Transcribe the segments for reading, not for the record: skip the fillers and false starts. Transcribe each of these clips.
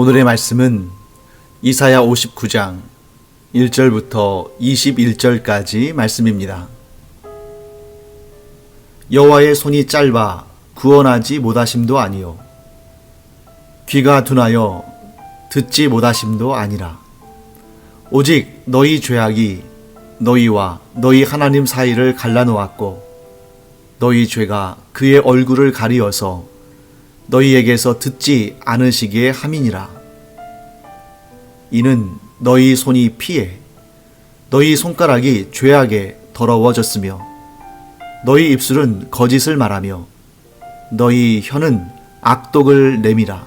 오늘의 말씀은 이사야 59장 1절부터 21절까지 말씀입니다. 여호와의 손이 짧아 구원하지 못하심도 아니요 귀가 둔하여 듣지 못하심도 아니라 오직 너희 죄악이 너희와 너희 하나님 사이를 갈라놓았고 너희 죄가 그의 얼굴을 가리어서 너희에게서 듣지 않으시기에 함이니라. 이는 너희 손이 피해 너희 손가락이 죄악에 더러워졌으며 너희 입술은 거짓을 말하며 너희 혀는 악독을 내밀어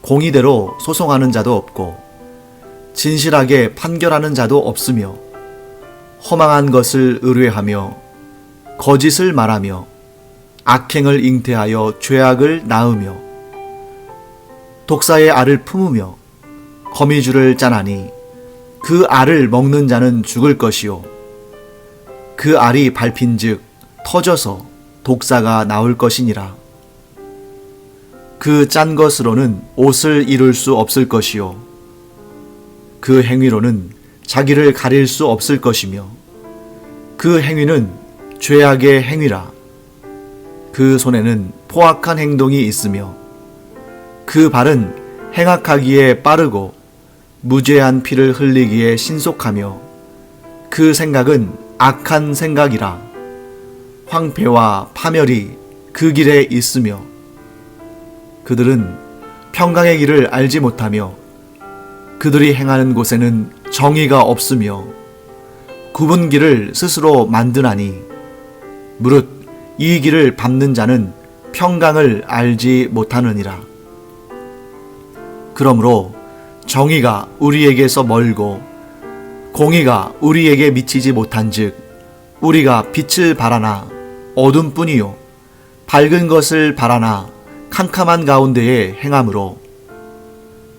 공의대로 소송하는 자도 없고 진실하게 판결하는 자도 없으며 허망한 것을 의뢰하며 거짓을 말하며 악행을 잉태하여 죄악을 낳으며 독사의 알을 품으며 거미줄을 짜나니 그 알을 먹는 자는 죽을 것이요 그 알이 밟힌즉 터져서 독사가 나올 것이니라. 그 짠 것으로는 옷을 이룰 수 없을 것이요 그 행위로는 자기를 가릴 수 없을 것이며 그 행위는 죄악의 행위라. 그 손에는 포악한 행동이 있으며 그 발은 행악하기에 빠르고 무죄한 피를 흘리기에 신속하며 그 생각은 악한 생각이라. 황폐와 파멸이 그 길에 있으며 그들은 평강의 길을 알지 못하며 그들이 행하는 곳에는 정의가 없으며 굽은 길을 스스로 만드나니 무릇 이 길을 밟는 자는 평강을 알지 못하느니라. 그러므로 정의가 우리에게서 멀고 공의가 우리에게 미치지 못한즉 우리가 빛을 바라나 어둠뿐이요 밝은 것을 바라나 캄캄한 가운데에 행함으로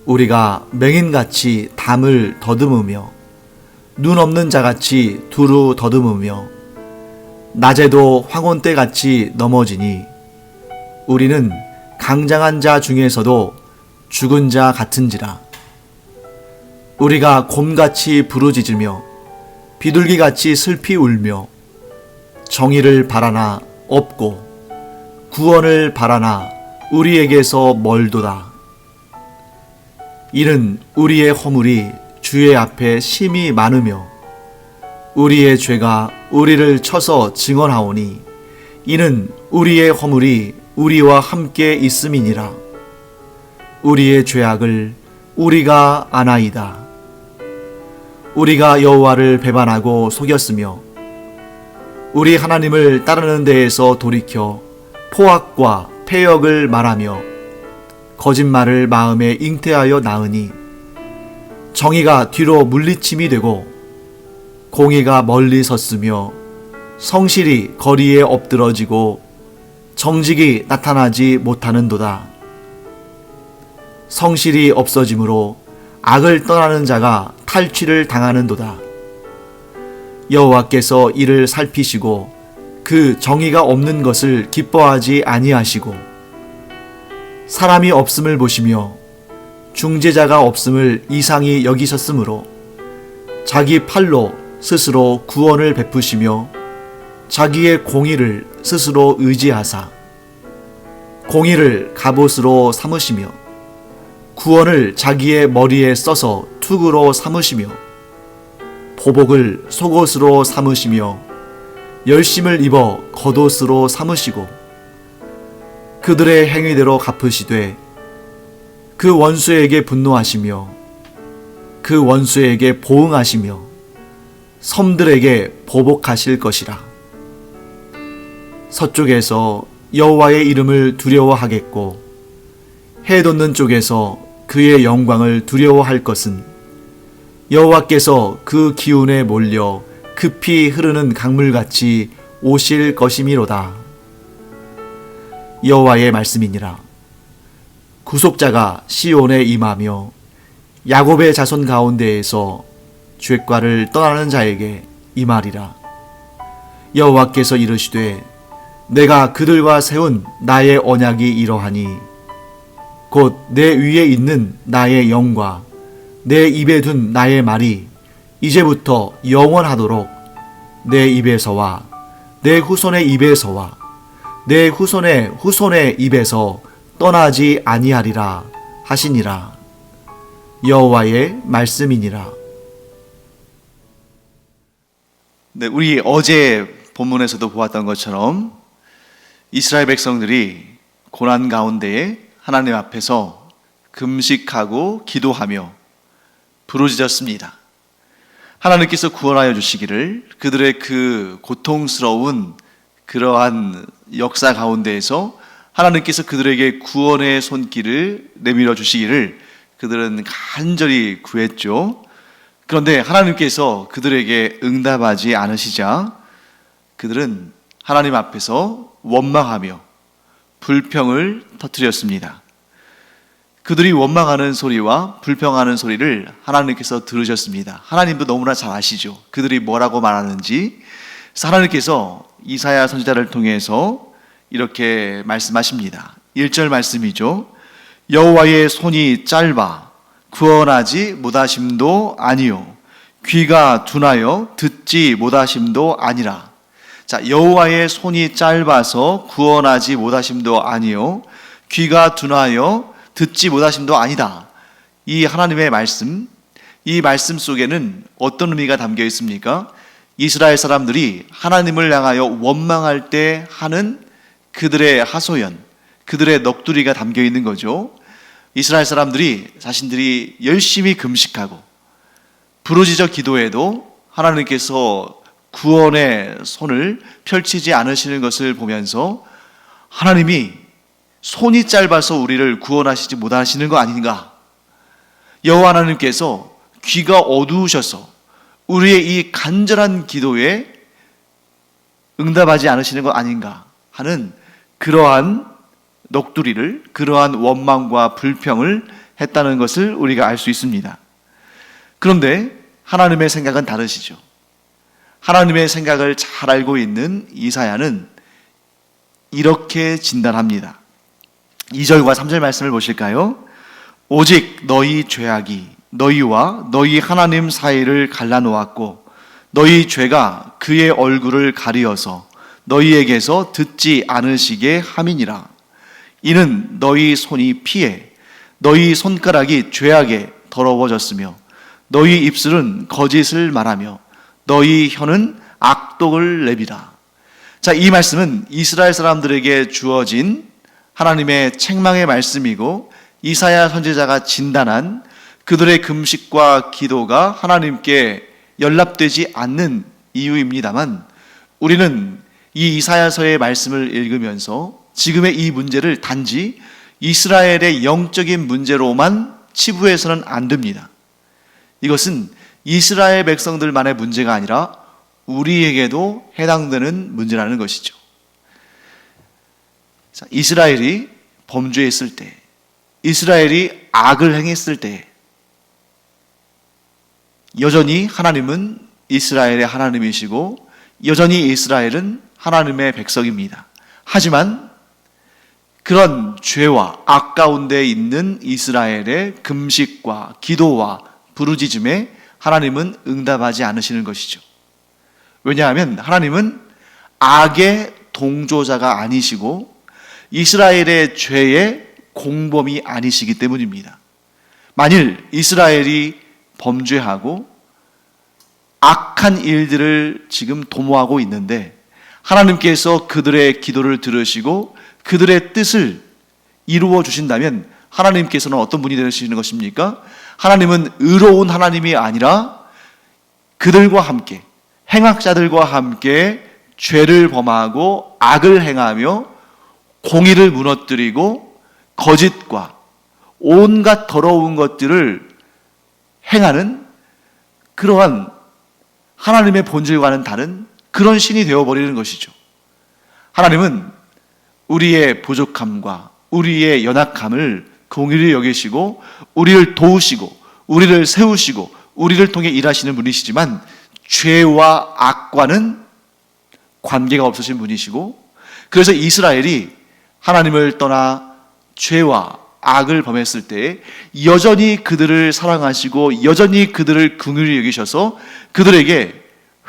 우리가 맹인같이 담을 더듬으며 눈 없는 자같이 두루 더듬으며 낮에도 황혼때같이 넘어지니 우리는 강장한 자 중에서도 죽은 자 같은지라. 우리가 곰같이 부르짖으며 비둘기같이 슬피 울며 정의를 바라나 없고 구원을 바라나 우리에게서 멀도다. 이는 우리의 허물이 주의 앞에 심히 많으며 우리의 죄가 우리를 쳐서 증언하오니 이는 우리의 허물이 우리와 함께 있음이니라. 우리의 죄악을 우리가 아나이다. 우리가 여호와를 배반하고 속였으며 우리 하나님을 따르는 데에서 돌이켜 포악과 패역을 말하며 거짓말을 마음에 잉태하여 낳으니 정의가 뒤로 물리침이 되고 공의가 멀리 섰으며 성실이 거리에 엎드러지고 정직이 나타나지 못하는도다. 성실이 없어지므로 악을 떠나는 자가 탈취를 당하는도다. 여호와께서 이를 살피시고 그 정의가 없는 것을 기뻐하지 아니하시고 사람이 없음을 보시며 중재자가 없음을 이상히 여기셨으므로 자기 팔로 스스로 구원을 베푸시며 자기의 공의를 스스로 의지하사 공의를 갑옷으로 삼으시며 구원을 자기의 머리에 써서 투구로 삼으시며 보복을 속옷으로 삼으시며 열심을 입어 겉옷으로 삼으시고 그들의 행위대로 갚으시되 그 원수에게 분노하시며 그 원수에게 보응하시며 섬들에게 보복하실 것이라. 서쪽에서 여호와의 이름을 두려워하겠고 해 돋는 쪽에서 그의 영광을 두려워할 것은 여호와께서 그 기운에 몰려 급히 흐르는 강물같이 오실 것이미로다. 여호와의 말씀이니라. 구속자가 시온에 임하며 야곱의 자손 가운데에서 죄과를 떠나는 자에게 임하리라. 여호와께서 이르시되 내가 그들과 세운 나의 언약이 이러하니 곧 내 위에 있는 나의 영과 내 입에 둔 나의 말이 이제부터 영원하도록 내 입에서와 내 후손의 입에서와 내 후손의 후손의 입에서 떠나지 아니하리라 하시니라. 여호와의 말씀이니라. 네, 우리 어제 본문에서도 보았던 것처럼 이스라엘 백성들이 고난 가운데에 하나님 앞에서 금식하고 기도하며 부르짖었습니다. 하나님께서 구원하여 주시기를, 그들의 그 고통스러운 그러한 역사 가운데에서 하나님께서 그들에게 구원의 손길을 내밀어 주시기를 그들은 간절히 구했죠. 그런데 하나님께서 그들에게 응답하지 않으시자 그들은 하나님 앞에서 원망하며 불평을 터뜨렸습니다. 그들이 원망하는 소리와 불평하는 소리를 하나님께서 들으셨습니다. 하나님도 너무나 잘 아시죠. 그들이 뭐라고 말하는지. 그래서 하나님께서 이사야 선지자를 통해서 이렇게 말씀하십니다. 1절 말씀이죠. 여호와의 손이 짧아 구원하지 못하심도 아니요 귀가 둔하여 듣지 못하심도 아니라. 자, 여호와의 손이 짧아서 구원하지 못하심도 아니요 귀가 둔하여 듣지 못하심도 아니다. 이 하나님의 말씀, 이 말씀 속에는 어떤 의미가 담겨 있습니까? 이스라엘 사람들이 하나님을 향하여 원망할 때 하는 그들의 하소연, 그들의 넋두리가 담겨 있는 거죠. 이스라엘 사람들이 자신들이 열심히 금식하고 부르짖어 기도해도 하나님께서 구원의 손을 펼치지 않으시는 것을 보면서 하나님이 손이 짧아서 우리를 구원하시지 못하시는 거 아닌가? 여호와 하나님께서 귀가 어두우셔서 우리의 이 간절한 기도에 응답하지 않으시는 거 아닌가 하는 그러한 넋두리를, 그러한 원망과 불평을 했다는 것을 우리가 알 수 있습니다. 그런데 하나님의 생각은 다르시죠. 하나님의 생각을 잘 알고 있는 이사야는 이렇게 진단합니다. 2절과 3절 말씀을 보실까요? 오직 너희 죄악이 너희와 너희 하나님 사이를 갈라놓았고 너희 죄가 그의 얼굴을 가리어서 너희에게서 듣지 않으시게 함이니라. 이는 너희 손이 피해 너희 손가락이 죄악에 더러워졌으며 너희 입술은 거짓을 말하며 너희 혀는 악독을 내비라. 자, 이 말씀은 이스라엘 사람들에게 주어진 하나님의 책망의 말씀이고 이사야 선지자가 진단한 그들의 금식과 기도가 하나님께 연락되지 않는 이유입니다만, 우리는 이 이사야서의 말씀을 읽으면서 지금의 이 문제를 단지 이스라엘의 영적인 문제로만 치부해서는 안 됩니다. 이것은 이스라엘 백성들만의 문제가 아니라 우리에게도 해당되는 문제라는 것이죠. 자, 이스라엘이 범죄했을 때, 이스라엘이 악을 행했을 때 여전히 하나님은 이스라엘의 하나님이시고 여전히 이스라엘은 하나님의 백성입니다. 하지만 그런 죄와 악 가운데 있는 이스라엘의 금식과 기도와 부르짖음에 하나님은 응답하지 않으시는 것이죠. 왜냐하면 하나님은 악의 동조자가 아니시고 이스라엘의 죄의 공범이 아니시기 때문입니다. 만일 이스라엘이 범죄하고 악한 일들을 지금 도모하고 있는데 하나님께서 그들의 기도를 들으시고 그들의 뜻을 이루어 주신다면 하나님께서는 어떤 분이 되시는 것입니까? 하나님은 의로운 하나님이 아니라 그들과 함께, 행악자들과 함께 죄를 범하고 악을 행하며 공의를 무너뜨리고 거짓과 온갖 더러운 것들을 행하는 그러한 하나님의 본질과는 다른 그런 신이 되어버리는 것이죠. 하나님은 우리의 부족함과 우리의 연약함을 공의를 여기시고 우리를 도우시고 우리를 세우시고 우리를 통해 일하시는 분이시지만 죄와 악과는 관계가 없으신 분이시고, 그래서 이스라엘이 하나님을 떠나 죄와 악을 범했을 때 여전히 그들을 사랑하시고 여전히 그들을 긍휼히 여기셔서 그들에게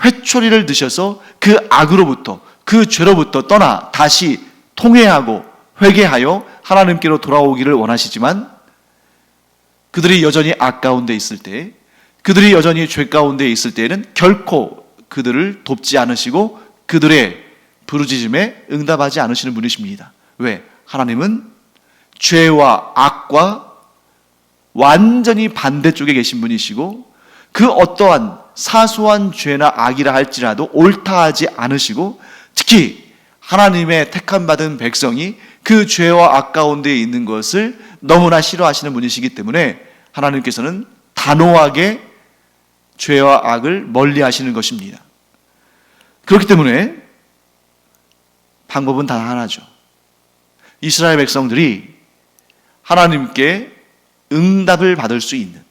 회초리를 드셔서 그 악으로부터, 그 죄로부터 떠나 다시 통회하고 회개하여 하나님께로 돌아오기를 원하시지만, 그들이 여전히 악 가운데 있을 때, 그들이 여전히 죄 가운데 있을 때에는 결코 그들을 돕지 않으시고 그들의 부르짖음에 응답하지 않으시는 분이십니다. 왜? 하나님은 죄와 악과 완전히 반대쪽에 계신 분이시고, 그 어떠한 사소한 죄나 악이라 할지라도 옳다 하지 않으시고, 특히 하나님의 택함받은 백성이 그 죄와 악 가운데 있는 것을 너무나 싫어하시는 분이시기 때문에 하나님께서는 단호하게 죄와 악을 멀리 하시는 것입니다. 그렇기 때문에 방법은 단 하나죠. 이스라엘 백성들이 하나님께 응답을 받을 수 있는,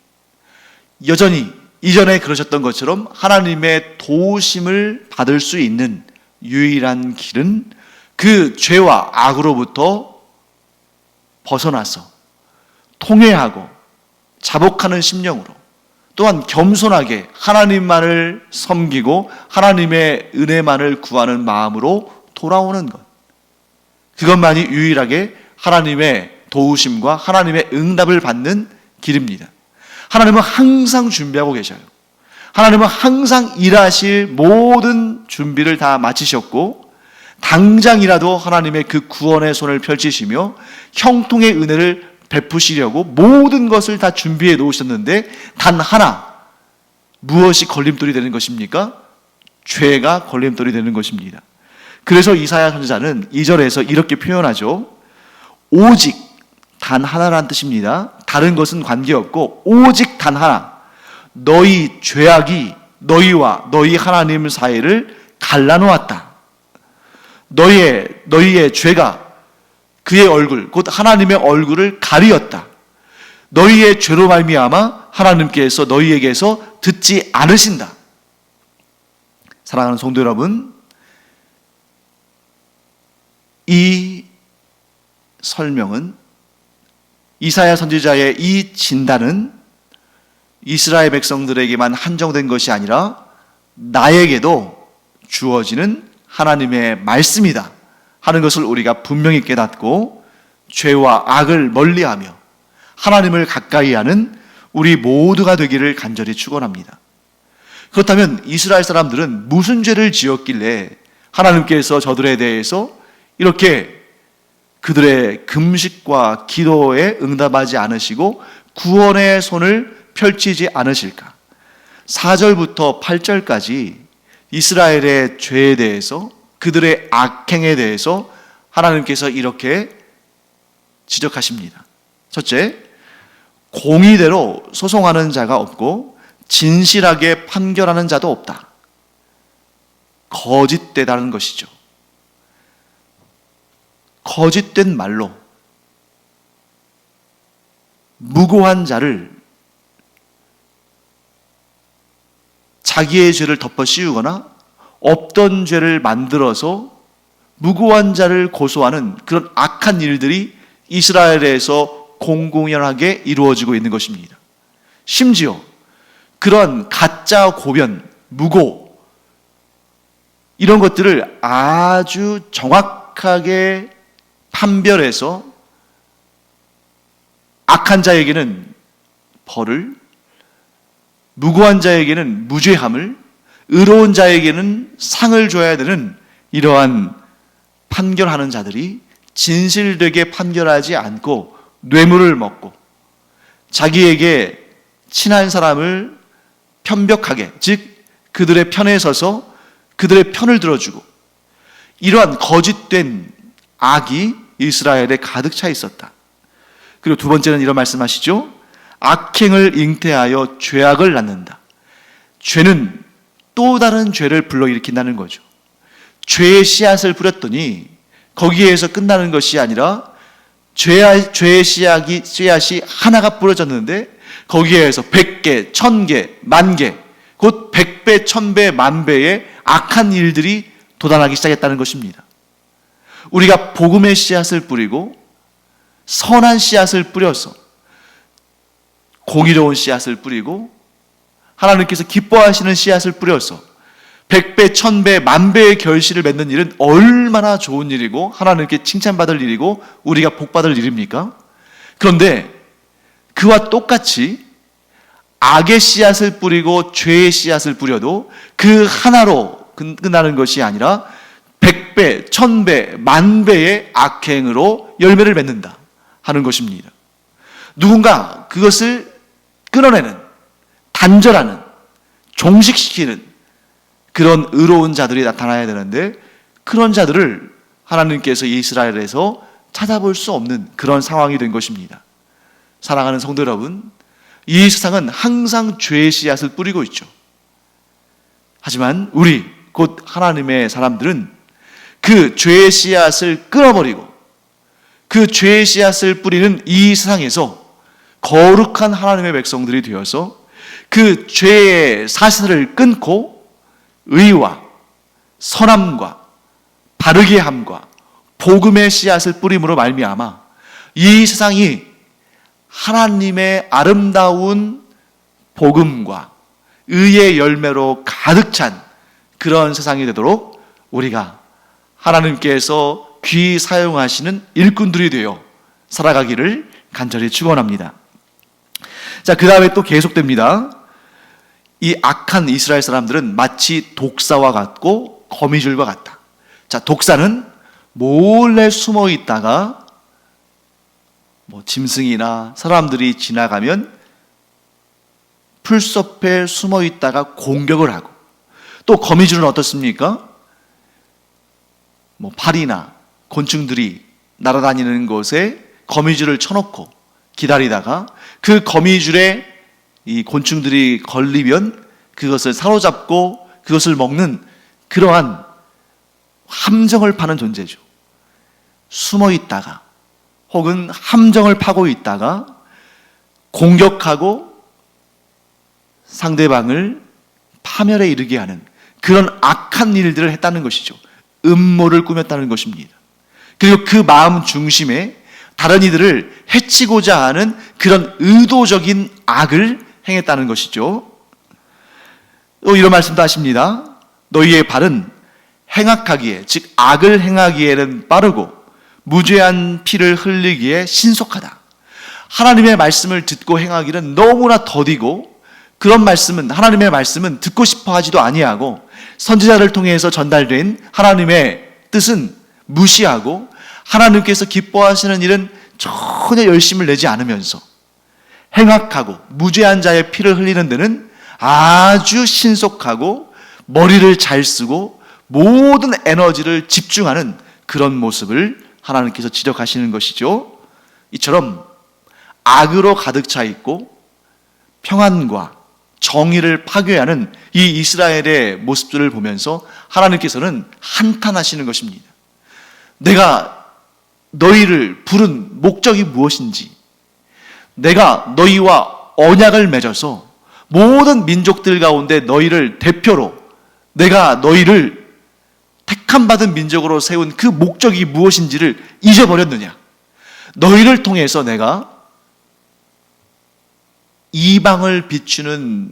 여전히 이전에 그러셨던 것처럼 하나님의 도우심을 받을 수 있는 유일한 길은 그 죄와 악으로부터 벗어나서 통회하고 자복하는 심령으로, 또한 겸손하게 하나님만을 섬기고 하나님의 은혜만을 구하는 마음으로 돌아오는 것, 그것만이 유일하게 하나님의 도우심과 하나님의 응답을 받는 길입니다. 하나님은 항상 준비하고 계셔요. 하나님은 항상 일하실 모든 준비를 다 마치셨고, 당장이라도 하나님의 그 구원의 손을 펼치시며 형통의 은혜를 베푸시려고 모든 것을 다 준비해 놓으셨는데, 단 하나, 무엇이 걸림돌이 되는 것입니까? 죄가 걸림돌이 되는 것입니다. 그래서 이사야 선지자는 2절에서 이렇게 표현하죠. 오직 단 하나란 뜻입니다. 다른 것은 관계없고 오직 단 하나, 너희 죄악이 너희와 너희 하나님 사이를 갈라놓았다. 너희의 죄가 그의 얼굴, 곧 하나님의 얼굴을 가리었다. 너희의 죄로 말미암아 하나님께서 너희에게서 듣지 않으신다. 사랑하는 성도 여러분, 이 설명은, 이사야 선지자의 이 진단은 이스라엘 백성들에게만 한정된 것이 아니라 나에게도 주어지는 하나님의 말씀이다 하는 것을 우리가 분명히 깨닫고, 죄와 악을 멀리하며 하나님을 가까이 하는 우리 모두가 되기를 간절히 축원합니다. 그렇다면 이스라엘 사람들은 무슨 죄를 지었길래 하나님께서 저들에 대해서 이렇게 그들의 금식과 기도에 응답하지 않으시고 구원의 손을 펼치지 않으실까? 4절부터 8절까지 이스라엘의 죄에 대해서, 그들의 악행에 대해서 하나님께서 이렇게 지적하십니다. 첫째, 공의대로 소송하는 자가 없고 진실하게 판결하는 자도 없다. 거짓되다는 것이죠. 거짓된 말로 무고한 자를, 자기의 죄를 덮어 씌우거나 없던 죄를 만들어서 무고한 자를 고소하는 그런 악한 일들이 이스라엘에서 공공연하게 이루어지고 있는 것입니다. 심지어 그런 가짜 고변, 무고, 이런 것들을 아주 정확하게 판별해서 악한 자에게는 벌을, 무고한 자에게는 무죄함을, 의로운 자에게는 상을 줘야 되는 이러한 판결하는 자들이 진실되게 판결하지 않고 뇌물을 먹고 자기에게 친한 사람을 편벽하게, 즉 그들의 편에 서서 그들의 편을 들어주고, 이러한 거짓된 악이 이스라엘에 가득 차 있었다. 그리고 두 번째는 이런 말씀하시죠. 악행을 잉태하여 죄악을 낳는다. 죄는 또 다른 죄를 불러일으킨다는 거죠. 죄의 씨앗을 뿌렸더니 거기에서 끝나는 것이 아니라 죄의 씨앗이 하나가 뿌려졌는데 거기에서 100개, 1000개, 10,000개, 곧 100배, 1000배, 10,000배의 악한 일들이 돋아나기 시작했다는 것입니다. 우리가 복음의 씨앗을 뿌리고 선한 씨앗을 뿌려서 공의로운 씨앗을 뿌리고 하나님께서 기뻐하시는 씨앗을 뿌려서 100배, 1000배, 10,000배의 결실을 맺는 일은 얼마나 좋은 일이고 하나님께 칭찬받을 일이고 우리가 복받을 일입니까? 그런데 그와 똑같이 악의 씨앗을 뿌리고 죄의 씨앗을 뿌려도 그 하나로 끝나는 것이 아니라 100배, 1000배, 10,000배의 악행으로 열매를 맺는다 하는 것입니다. 누군가 그것을 끊어내는, 단절하는, 종식시키는 그런 의로운 자들이 나타나야 되는데 그런 자들을 하나님께서 이스라엘에서 찾아볼 수 없는 그런 상황이 된 것입니다. 사랑하는 성도 여러분, 이 세상은 항상 죄의 씨앗을 뿌리고 있죠. 하지만 우리 곧 하나님의 사람들은 그 죄의 씨앗을 끊어버리고 그 죄의 씨앗을 뿌리는 이 세상에서 거룩한 하나님의 백성들이 되어서 그 죄의 사슬을 끊고 의와 선함과 바르게 함과 복음의 씨앗을 뿌림으로 말미암아 이 세상이 하나님의 아름다운 복음과 의의 열매로 가득 찬 그런 세상이 되도록 우리가 하나님께서 귀 사용하시는 일꾼들이 되어 살아가기를 간절히 축원합니다. 자, 그 다음에 또 계속됩니다. 이 악한 이스라엘 사람들은 마치 독사와 같고 거미줄과 같다. 자, 독사는 몰래 숨어 있다가 짐승이나 사람들이 지나가면 풀숲에 숨어 있다가 공격을 하고, 또 거미줄은 어떻습니까? 파리나 곤충들이 날아다니는 곳에 거미줄을 쳐놓고 기다리다가 그 거미줄에 이 곤충들이 걸리면 그것을 사로잡고 그것을 먹는 그러한 함정을 파는 존재죠. 숨어 있다가 혹은 함정을 파고 있다가 공격하고 상대방을 파멸에 이르게 하는 그런 악한 일들을 했다는 것이죠. 음모를 꾸몄다는 것입니다. 그리고 그 마음 중심에 다른 이들을 해치고자 하는 그런 의도적인 악을 행했다는 것이죠. 또 이런 말씀도 하십니다. 너희의 발은 행악하기에, 즉 악을 행하기에는 빠르고 무죄한 피를 흘리기에 신속하다. 하나님의 말씀을 듣고 행하기는 너무나 더디고, 그런 말씀은, 하나님의 말씀은 듣고 싶어 하지도 아니하고, 선지자를 통해서 전달된 하나님의 뜻은 무시하고, 하나님께서 기뻐하시는 일은 전혀 열심을 내지 않으면서 행악하고 무죄한 자의 피를 흘리는 데는 아주 신속하고 머리를 잘 쓰고 모든 에너지를 집중하는 그런 모습을 하나님께서 지적하시는 것이죠. 이처럼 악으로 가득 차 있고 평안과 정의를 파괴하는 이 이스라엘의 모습들을 보면서 하나님께서는 한탄하시는 것입니다. 내가 너희를 부른 목적이 무엇인지, 내가 너희와 언약을 맺어서 모든 민족들 가운데 너희를 대표로 내가 너희를 택함받은 민족으로 세운 그 목적이 무엇인지를 잊어버렸느냐? 너희를 통해서 내가 이방을 비추는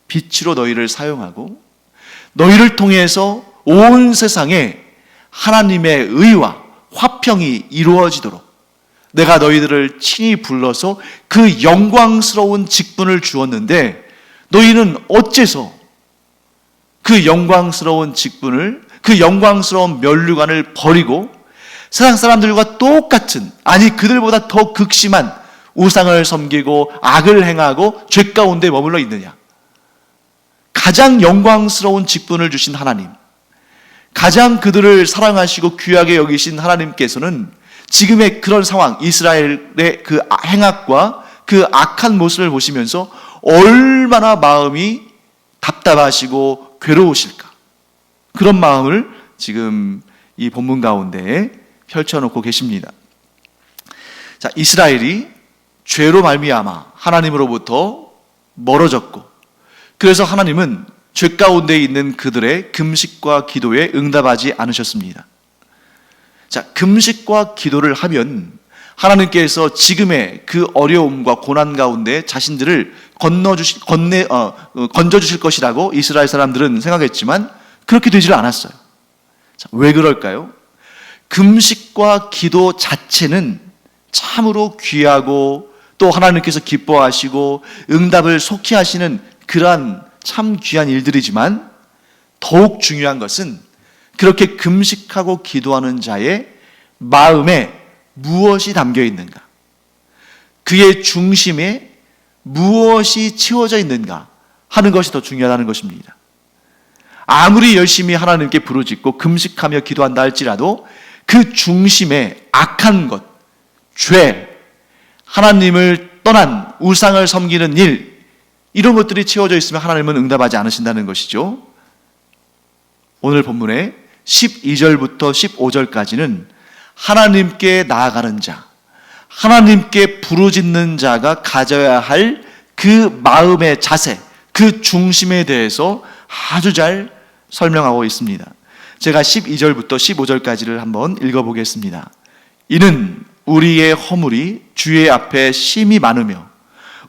빛으로 너희를 사용하고, 너희를 통해서 온 세상에 하나님의 의와 화평이 이루어지도록 내가 너희들을 친히 불러서 그 영광스러운 직분을 주었는데, 너희는 어째서 그 영광스러운 직분을, 그 영광스러운 면류관을 버리고 세상 사람들과 똑같은, 아니 그들보다 더 극심한 우상을 섬기고 악을 행하고 죄 가운데 머물러 있느냐? 가장 영광스러운 직분을 주신 하나님, 가장 그들을 사랑하시고 귀하게 여기신 하나님께서는 지금의 그런 상황, 이스라엘의 그 행악과 그 악한 모습을 보시면서 얼마나 마음이 답답하시고 괴로우실까? 그런 마음을 지금 이 본문 가운데 펼쳐놓고 계십니다. 자, 이스라엘이 죄로 말미암아 하나님으로부터 멀어졌고, 그래서 하나님은 죄 가운데 있는 그들의 금식과 기도에 응답하지 않으셨습니다. 자, 금식과 기도를 하면 하나님께서 지금의 그 어려움과 고난 가운데 자신들을 건져주실 것이라고 이스라엘 사람들은 생각했지만 그렇게 되지를 않았어요. 자, 왜 그럴까요? 금식과 기도 자체는 참으로 귀하고 또 하나님께서 기뻐하시고 응답을 속히 하시는 그러한 참 귀한 일들이지만 더욱 중요한 것은 그렇게 금식하고 기도하는 자의 마음에 무엇이 담겨 있는가? 그의 중심에 무엇이 채워져 있는가 하는 것이 더 중요하다는 것입니다. 아무리 열심히 하나님께 부르짖고 금식하며 기도한다 할지라도 그 중심에 악한 것, 죄, 하나님을 떠난 우상을 섬기는 일, 이런 것들이 채워져 있으면 하나님은 응답하지 않으신다는 것이죠. 오늘 본문의 12절부터 15절까지는 하나님께 나아가는 자, 하나님께 부르짖는 자가 가져야 할 그 마음의 자세, 그 중심에 대해서 아주 잘 설명하고 있습니다. 제가 12절부터 15절까지를 한번 읽어보겠습니다. 이는 우리의 허물이 주의 앞에 심히 많으며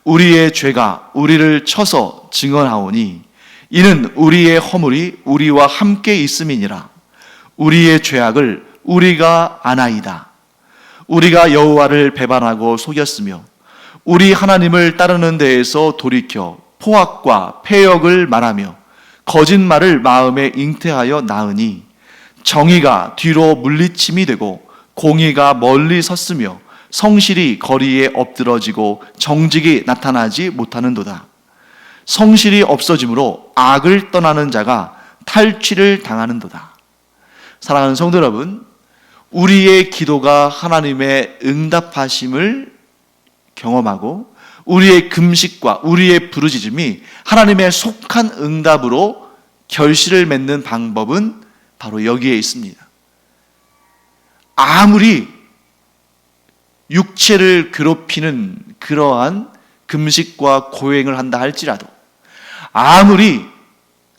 우리의 죄가 우리를 쳐서 증언하오니 이는 우리의 허물이 우리와 함께 있음이니라. 우리의 죄악을 우리가 아나이다. 우리가 여호와를 배반하고 속였으며 우리 하나님을 따르는 데에서 돌이켜 포악과 패역을 말하며 거짓말을 마음에 잉태하여 낳으니 정의가 뒤로 물리침이 되고 공의가 멀리 섰으며 성실이 거리에 엎드러지고 정직이 나타나지 못하는도다. 성실이 없어지므로 악을 떠나는 자가 탈취를 당하는도다. 사랑하는 성도 여러분, 우리의 기도가 하나님의 응답하심을 경험하고 우리의 금식과 우리의 부르짖음이 하나님의 속한 응답으로 결실을 맺는 방법은 바로 여기에 있습니다. 아무리 육체를 괴롭히는 그러한 금식과 고행을 한다 할지라도, 아무리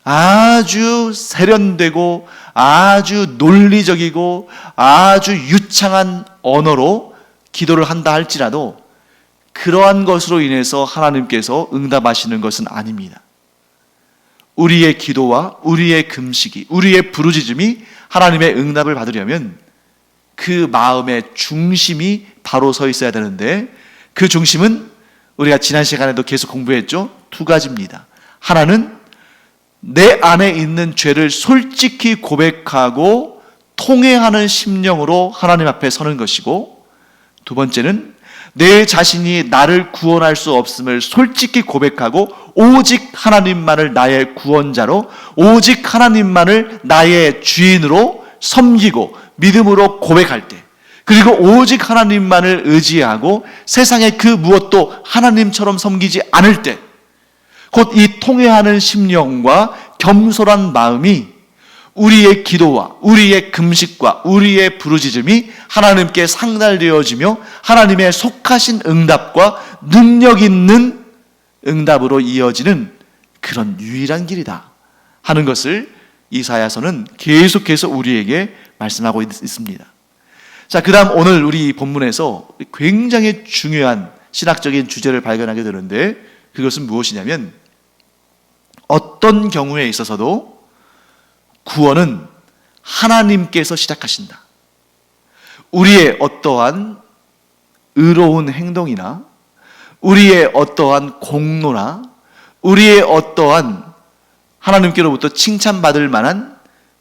아주 세련되고 아주 논리적이고 아주 유창한 언어로 기도를 한다 할지라도 그러한 것으로 인해서 하나님께서 응답하시는 것은 아닙니다. 우리의 기도와 우리의 금식이, 우리의 부르짖음이 하나님의 응답을 받으려면 그 마음의 중심이 바로 서 있어야 되는데, 그 중심은 우리가 지난 시간에도 계속 공부했죠. 두 가지입니다. 하나는 내 안에 있는 죄를 솔직히 고백하고 통회하는 심령으로 하나님 앞에 서는 것이고, 두 번째는 내 자신이 나를 구원할 수 없음을 솔직히 고백하고 오직 하나님만을 나의 구원자로, 오직 하나님만을 나의 주인으로 섬기고 믿음으로 고백할 때, 그리고 오직 하나님만을 의지하고 세상의 그 무엇도 하나님처럼 섬기지 않을 때, 곧 이 통회하는 심령과 겸손한 마음이 우리의 기도와 우리의 금식과 우리의 부르짖음이 하나님께 상달되어지며 하나님의 속하신 응답과 능력 있는 응답으로 이어지는 그런 유일한 길이다 하는 것을 이사야서는 계속해서 우리에게 말씀하고 있습니다. 자, 그 다음 오늘 우리 본문에서 굉장히 중요한 신학적인 주제를 발견하게 되는데, 그것은 무엇이냐면 어떤 경우에 있어서도 구원은 하나님께서 시작하신다. 우리의 어떠한 의로운 행동이나 우리의 어떠한 공로나 우리의 어떠한 하나님께로부터 칭찬받을 만한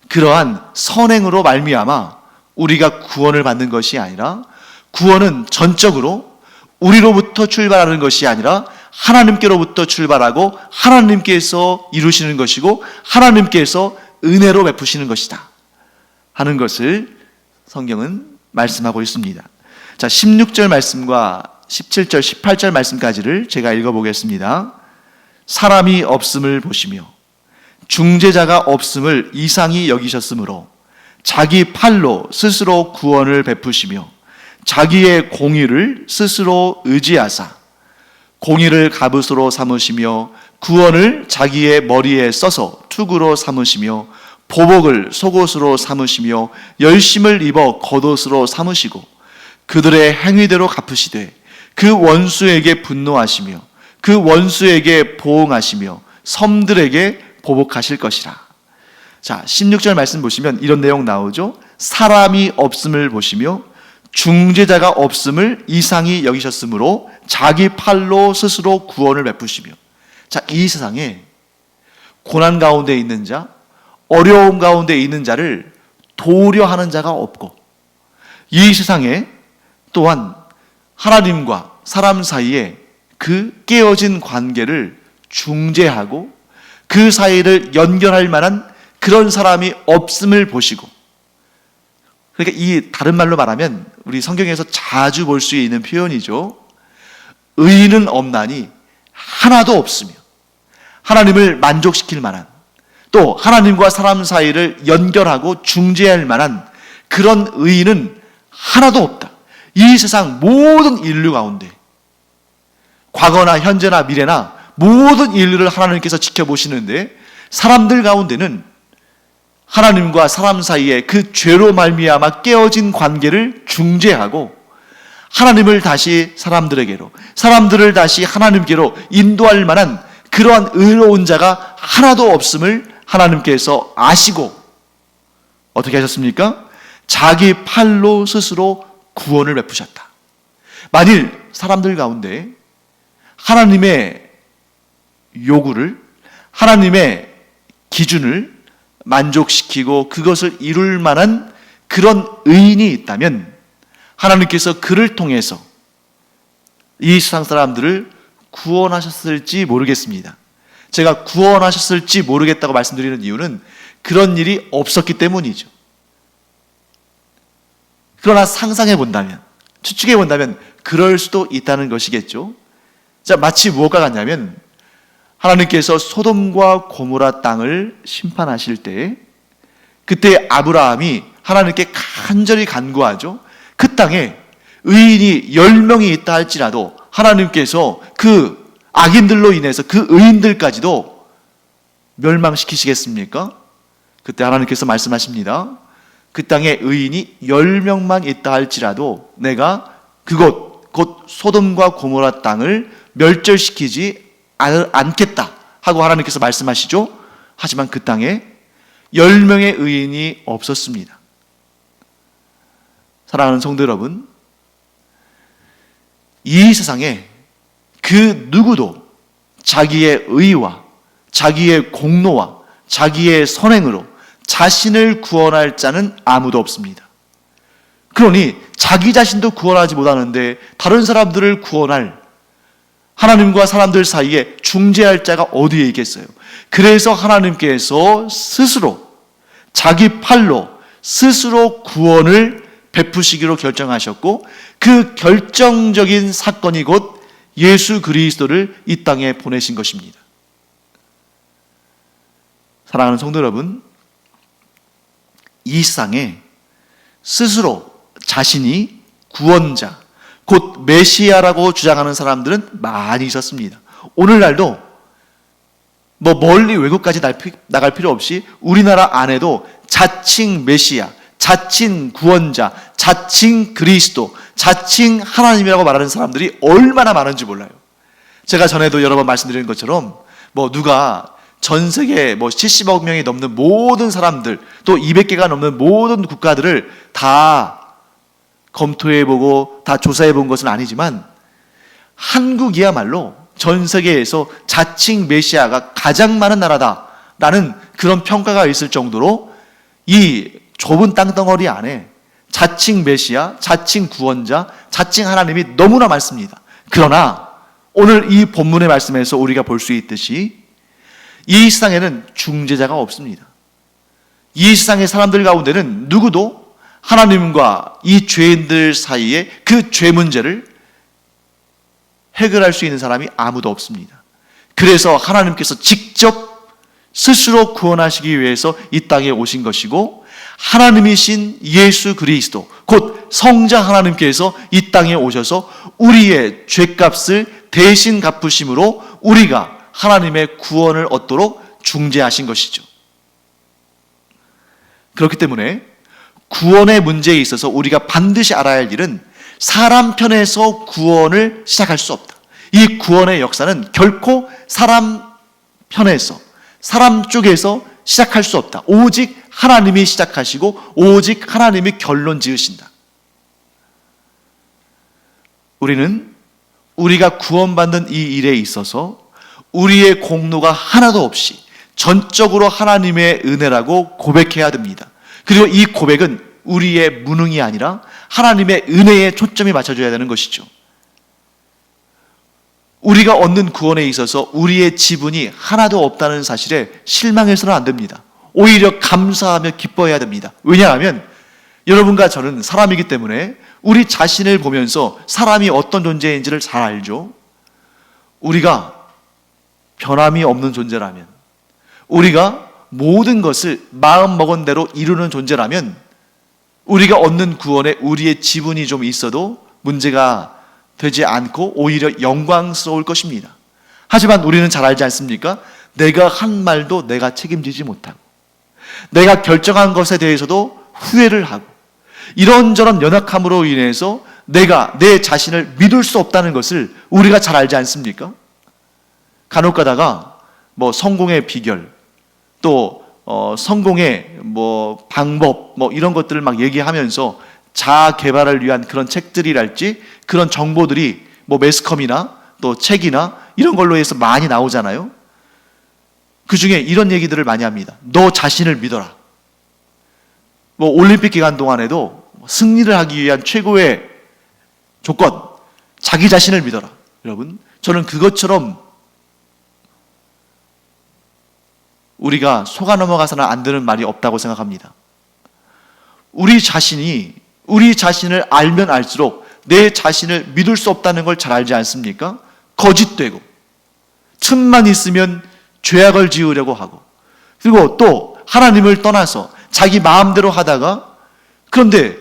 그러한 선행으로 말미암아 우리가 구원을 받는 것이 아니라, 구원은 전적으로 우리로부터 출발하는 것이 아니라 하나님께로부터 출발하고 하나님께서 이루시는 것이고 하나님께서 은혜로 베푸시는 것이다 하는 것을 성경은 말씀하고 있습니다. 자, 16절 말씀과 17절, 18절 말씀까지를 제가 읽어보겠습니다. 사람이 없음을 보시며 중재자가 없음을 이상히 여기셨으므로 자기 팔로 스스로 구원을 베푸시며 자기의 공의를 스스로 의지하사 공의를 갑옷으로 삼으시며 구원을 자기의 머리에 써서 투구로 삼으시며 보복을 속옷으로 삼으시며 열심을 입어 겉옷으로 삼으시고 그들의 행위대로 갚으시되 그 원수에게 분노하시며 그 원수에게 보응하시며 섬들에게 보복하실 것이라. 자, 16절 말씀 보시면 이런 내용 나오죠. 사람이 없음을 보시며 중재자가 없음을 이상히 여기셨으므로 자기 팔로 스스로 구원을 베푸시며. 자, 이 세상에 고난 가운데 있는 자, 어려움 가운데 있는 자를 도우려 하는 자가 없고, 이 세상에 또한 하나님과 사람 사이에 그 깨어진 관계를 중재하고 그 사이를 연결할 만한 그런 사람이 없음을 보시고, 그러니까 이 다른 말로 말하면 우리 성경에서 자주 볼 수 있는 표현이죠. 의인은 없나니 하나도 없으며 하나님을 만족시킬 만한, 또 하나님과 사람 사이를 연결하고 중재할 만한 그런 의인은 하나도 없다. 이 세상 모든 인류 가운데, 과거나 현재나 미래나 모든 인류를 하나님께서 지켜보시는데, 사람들 가운데는 하나님과 사람 사이에 그 죄로 말미암아 깨어진 관계를 중재하고 하나님을 다시 사람들에게로, 사람들을 다시 하나님께로 인도할 만한 그러한 의로운 자가 하나도 없음을 하나님께서 아시고 어떻게 하셨습니까? 자기 팔로 스스로 구원을 베푸셨다. 만일 사람들 가운데 하나님의 요구를, 하나님의 기준을 만족시키고 그것을 이룰 만한 그런 의인이 있다면 하나님께서 그를 통해서 이 세상 사람들을 구원하셨을지 모르겠습니다. 제가 구원하셨을지 모르겠다고 말씀드리는 이유는 그런 일이 없었기 때문이죠. 그러나 상상해 본다면, 추측해 본다면 그럴 수도 있다는 것이겠죠. 자, 마치 무엇과 같냐면 하나님께서 소돔과 고모라 땅을 심판하실 때, 그때 아브라함이 하나님께 간절히 간구하죠. 그 땅에 의인이 10명이 있다 할지라도 하나님께서 그 악인들로 인해서 그 의인들까지도 멸망시키시겠습니까? 그때 하나님께서 말씀하십니다. 그 땅에 의인이 10명만 있다 할지라도 내가 그곳, 곧 소돔과 고모라 땅을 멸절시키지 않겠다 하고 하나님께서 말씀하시죠. 하지만 그 땅에 10명의 의인이 없었습니다. 사랑하는 성도 여러분, 이 세상에 그 누구도 자기의 의와 자기의 공로와 자기의 선행으로 자신을 구원할 자는 아무도 없습니다. 그러니 자기 자신도 구원하지 못하는데 다른 사람들을 구원할, 하나님과 사람들 사이에 중재할 자가 어디에 있겠어요? 그래서 하나님께서 스스로 자기 팔로 스스로 구원을 베푸시기로 결정하셨고, 그 결정적인 사건이 곧 예수 그리스도를 이 땅에 보내신 것입니다. 사랑하는 성도 여러분, 이 세상에 스스로 자신이 구원자, 곧 메시아라고 주장하는 사람들은 많이 있었습니다. 오늘날도 멀리 외국까지 나갈 필요 없이 우리나라 안에도 자칭 메시아, 자칭 구원자, 자칭 그리스도, 자칭 하나님이라고 말하는 사람들이 얼마나 많은지 몰라요. 제가 전에도 여러 번 말씀드린 것처럼 누가 전 세계 70억 명이 넘는 모든 사람들, 또 200개가 넘는 모든 국가들을 다 검토해보고 다 조사해본 것은 아니지만 한국이야말로 전 세계에서 자칭 메시아가 가장 많은 나라다라는 그런 평가가 있을 정도로 이 좁은 땅덩어리 안에 자칭 메시아, 자칭 구원자, 자칭 하나님이 너무나 많습니다. 그러나 오늘 이 본문의 말씀에서 우리가 볼 수 있듯이 이 세상에는 중재자가 없습니다. 이 세상의 사람들 가운데는 누구도 하나님과 이 죄인들 사이에 그 죄 문제를 해결할 수 있는 사람이 아무도 없습니다. 그래서 하나님께서 직접 스스로 구원하시기 위해서 이 땅에 오신 것이고, 하나님이신 예수 그리스도, 곧 성자 하나님께서 이 땅에 오셔서 우리의 죄값을 대신 갚으심으로 우리가 하나님의 구원을 얻도록 중재하신 것이죠. 그렇기 때문에 구원의 문제에 있어서 우리가 반드시 알아야 할 일은 사람 편에서 구원을 시작할 수 없다. 이 구원의 역사는 결코 사람 편에서, 사람 쪽에서 시작할 수 없다. 오직 하나님이 시작하시고 오직 하나님이 결론 지으신다. 우리는 우리가 구원받는 이 일에 있어서 우리의 공로가 하나도 없이 전적으로 하나님의 은혜라고 고백해야 됩니다. 그리고 이 고백은 우리의 무능이 아니라 하나님의 은혜에 초점이 맞춰져야 되는 것이죠. 우리가 얻는 구원에 있어서 우리의 지분이 하나도 없다는 사실에 실망해서는 안 됩니다. 오히려 감사하며 기뻐해야 됩니다. 왜냐하면 여러분과 저는 사람이기 때문에 우리 자신을 보면서 사람이 어떤 존재인지를 잘 알죠. 우리가 변함이 없는 존재라면, 우리가 모든 것을 마음먹은 대로 이루는 존재라면 우리가 얻는 구원에 우리의 지분이 좀 있어도 문제가 되지 않고 오히려 영광스러울 것입니다. 하지만 우리는 잘 알지 않습니까? 내가 한 말도 내가 책임지지 못하고, 내가 결정한 것에 대해서도 후회를 하고, 이런저런 연약함으로 인해서 내가 내 자신을 믿을 수 없다는 것을 우리가 잘 알지 않습니까? 간혹 가다가 성공의 비결, 또 성공의 방법 이런 것들을 막 얘기하면서 자아 개발을 위한 그런 책들이랄지 그런 정보들이 매스컴이나 또 책이나 이런 걸로 해서 많이 나오잖아요. 그 중에 이런 얘기들을 많이 합니다. 너 자신을 믿어라. 올림픽 기간 동안에도 승리를 하기 위한 최고의 조건, 자기 자신을 믿어라. 여러분, 저는 그것처럼 우리가 속아 넘어가서는 안 되는 말이 없다고 생각합니다. 우리 자신을 알면 알수록 내 자신을 믿을 수 없다는 걸 잘 알지 않습니까? 거짓되고, 틈만 있으면 죄악을 지으려고 하고, 그리고 또 하나님을 떠나서 자기 마음대로 하다가, 그런데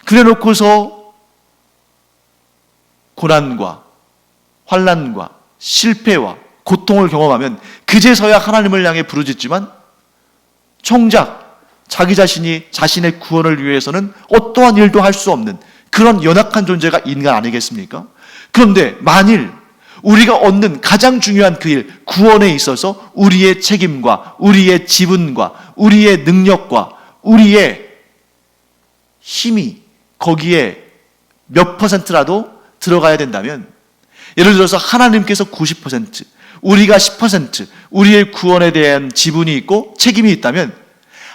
그래놓고서 고난과 환난과 실패와 고통을 경험하면 그제서야 하나님을 향해 부르짖지만 정작 자기 자신이 자신의 구원을 위해서는 어떠한 일도 할 수 없는 그런 연약한 존재가 인간 아니겠습니까? 그런데 만일 우리가 얻는 가장 중요한 그 일, 구원에 있어서 우리의 책임과 우리의 지분과 우리의 능력과 우리의 힘이 거기에 몇 %라도 들어가야 된다면, 예를 들어서 하나님께서 90%, 우리가 10%, 우리의 구원에 대한 지분이 있고 책임이 있다면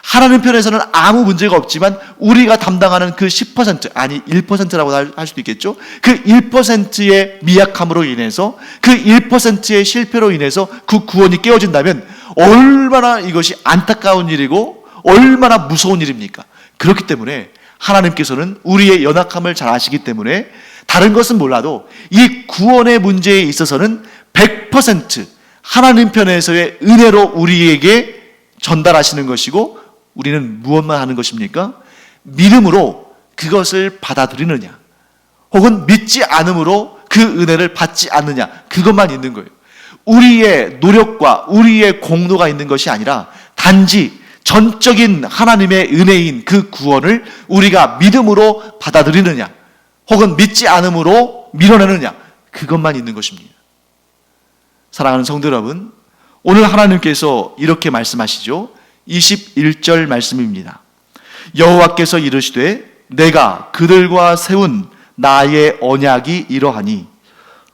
하나님 편에서는 아무 문제가 없지만 우리가 담당하는 그 10%, 아니 1%라고 할 수도 있겠죠. 그 1%의 미약함으로 인해서, 그 1%의 실패로 인해서 그 구원이 깨어진다면 얼마나 이것이 안타까운 일이고 얼마나 무서운 일입니까? 그렇기 때문에 하나님께서는 우리의 연약함을 잘 아시기 때문에 다른 것은 몰라도 이 구원의 문제에 있어서는 100% 하나님 편에서의 은혜로 우리에게 전달하시는 것이고, 우리는 무엇만 하는 것입니까? 믿음으로 그것을 받아들이느냐, 혹은 믿지 않음으로 그 은혜를 받지 않느냐, 그것만 있는 거예요. 우리의 노력과 우리의 공로가 있는 것이 아니라 단지 전적인 하나님의 은혜인 그 구원을 우리가 믿음으로 받아들이느냐, 혹은 믿지 않음으로 밀어내느냐, 그것만 있는 것입니다. 사랑하는 성도 여러분, 오늘 하나님께서 이렇게 말씀하시죠. 21절 말씀입니다. 여호와께서 이르시되 내가 그들과 세운 나의 언약이 이러하니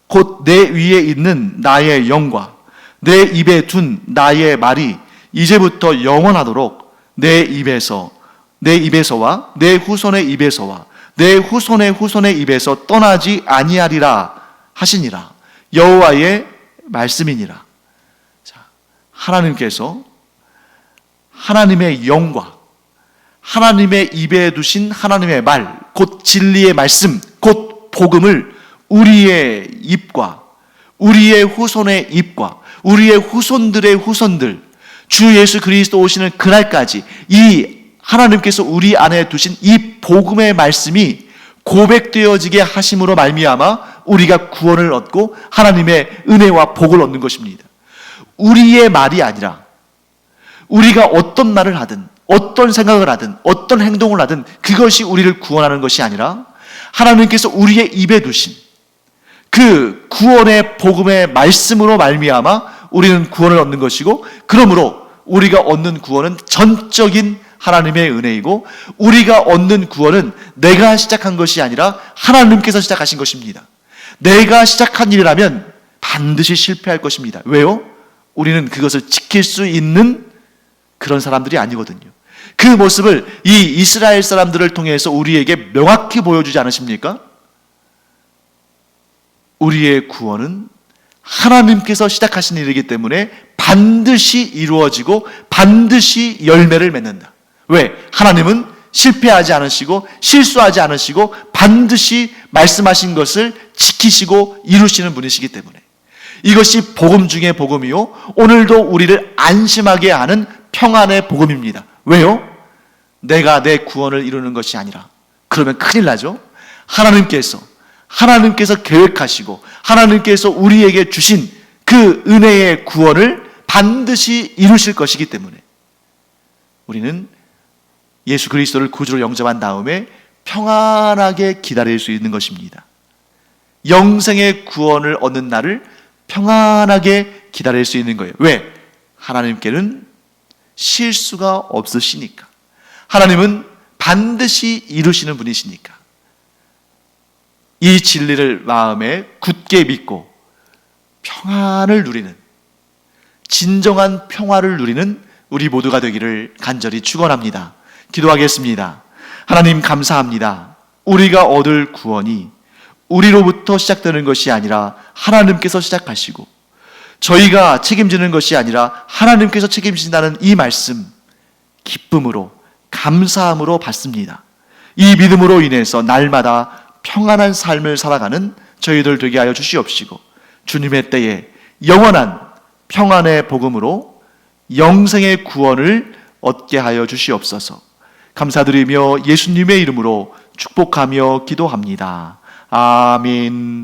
곧 내 위에 있는 나의 영과 내 입에 둔 나의 말이 이제부터 영원하도록 내 입에서와 내 후손의 입에서와 내 후손의 후손의 입에서 떠나지 아니하리라 하시니라. 여호와의 말씀이니라. 자, 하나님께서 하나님의 영과 하나님의 입에 두신 하나님의 말, 곧 진리의 말씀, 곧 복음을 우리의 입과 우리의 후손의 입과 우리의 후손들의 후손들, 주 예수 그리스도 오시는 그날까지 이 하나님께서 우리 안에 두신 이 복음의 말씀이 고백되어지게 하심으로 말미암아 우리가 구원을 얻고 하나님의 은혜와 복을 얻는 것입니다. 우리의 말이 아니라, 우리가 어떤 말을 하든 어떤 생각을 하든 어떤 행동을 하든 그것이 우리를 구원하는 것이 아니라 하나님께서 우리의 입에 두신 그 구원의 복음의 말씀으로 말미암아 우리는 구원을 얻는 것이고, 그러므로 우리가 얻는 구원은 전적인 하나님의 은혜이고, 우리가 얻는 구원은 내가 시작한 것이 아니라 하나님께서 시작하신 것입니다. 내가 시작한 일이라면 반드시 실패할 것입니다. 왜요? 우리는 그것을 지킬 수 있는 그런 사람들이 아니거든요. 그 모습을 이 이스라엘 사람들을 통해서 우리에게 명확히 보여주지 않으십니까? 우리의 구원은 하나님께서 시작하신 일이기 때문에 반드시 이루어지고 반드시 열매를 맺는다. 왜? 하나님은 실패하지 않으시고 실수하지 않으시고 반드시 말씀하신 것을 지키시고 이루시는 분이시기 때문에, 이것이 복음 중의 복음이요, 오늘도 우리를 안심하게 하는 평안의 복음입니다. 왜요? 내가 내 구원을 이루는 것이 아니라, 그러면 큰일 나죠. 하나님께서 계획하시고 하나님께서 우리에게 주신 그 은혜의 구원을 반드시 이루실 것이기 때문에 우리는 예수 그리스도를 구주로 영접한 다음에 평안하게 기다릴 수 있는 것입니다. 영생의 구원을 얻는 날을 평안하게 기다릴 수 있는 거예요. 왜? 하나님께는 실수가 없으시니까. 하나님은 반드시 이루시는 분이시니까. 이 진리를 마음에 굳게 믿고 평안을 누리는, 진정한 평화를 누리는 우리 모두가 되기를 간절히 축원합니다. 기도하겠습니다. 하나님 감사합니다. 우리가 얻을 구원이 우리로부터 시작되는 것이 아니라 하나님께서 시작하시고, 저희가 책임지는 것이 아니라 하나님께서 책임지신다는 이 말씀, 기쁨으로 감사함으로 받습니다. 이 믿음으로 인해서 날마다 평안한 삶을 살아가는 저희들 되게 하여 주시옵시고, 주님의 때에 영원한 평안의 복음으로 영생의 구원을 얻게 하여 주시옵소서. 감사드리며 예수님의 이름으로 축복하며 기도합니다. 아멘.